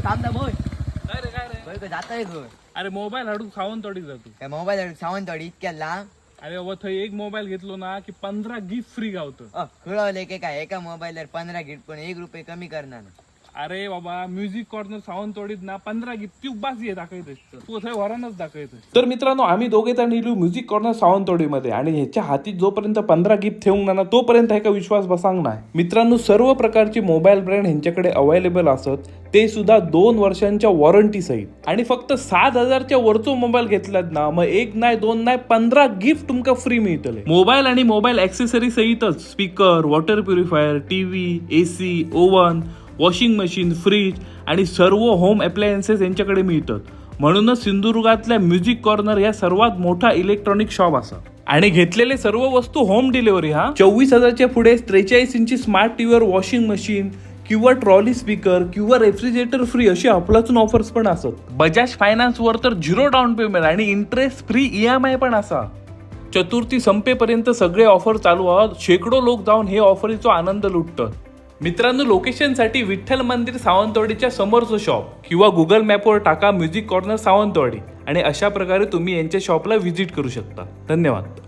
थांब बोय काय रे जाताय घर. अरे मोबाईल हाडून सावंतवाडी जातो. काय मोबाईल सावंतवाडी इतक्या लांब. अरे बाबा थंय एक मोबाईल घेतलो ना की 15 गिफ्ट फ्री गावतं. कळवले की काय एका मोबाईलवर 15 गिफ्ट पण 1 रुपये कमी करणार. अरे बाबा म्युझिक कॉर्नर सावंतवाडीत ना 15 गिफ्ट ती बाजी आहे दाखवते तू थंय वरानच दाखवते. तर मित्रांनो आम्ही दोघे तर निलू म्युझिक कॉर्नर सावंतवाडीमध्ये आणि ह्याच्या हाती जोपर्यंत 15 गिफ्ट ठेवून ना तोपर्यंत ह्याचा विश्वास बसांग नाही. मित्रांनो सर्व प्रकारची मोबाईल ब्रँड ह्यांच्याकडे अवेलेबल असत, ते सुद्धा 2 वर्षांच्या वॉरंटी सहित. आणि फक्त 7,000च्या वरचो मोबाईल घेतलात ना मग 1 नाही 2 नाही 15 गिफ्ट तुमका फ्री मिळतले. मोबाईल आणि मोबाईल ऍक्सेसरी सहितच speaker, water purifier, TV, AC, oven, washing machine, fridge आणि सर्व होम अप्लायन्सेस यांच्याकडे मिळतात. म्हणूनच सिंधुदुर्गातल्या म्युझिक कॉर्नर या सर्वात मोठा इलेक्ट्रॉनिक शॉप असा. आणि घेतलेले सर्व वस्तू होम डिलिव्हरी. 24,000च्या पुढे 43 इंची स्मार्ट टीव्हीवर वॉशिंग मशीन किंवा ट्रॉली स्पीकर किंवा रेफ्रिजरेटर फ्री अशी अफलातून ऑफर्स पण असत. बजाज फायनान्स वर तर 0 डाऊन पेमेंट आणि इंटरेस्ट फ्री EMI पण असा. चतुर्थी संपेपर्यंत सगळे ऑफर चालू आहोत. शेकडो लोक जाऊन हे ऑफरीचा आनंद लुटतात. मित्रांनो लोकेशनसाठी विठ्ठल मंदिर सावंतवाडीच्या समोरचं शॉप किंवा गुगल मॅपवर टाका म्युझिक कॉर्नर सावंतवाडी आणि अशा प्रकारे तुम्ही यांच्या शॉपला व्हिजिट करू शकता. धन्यवाद.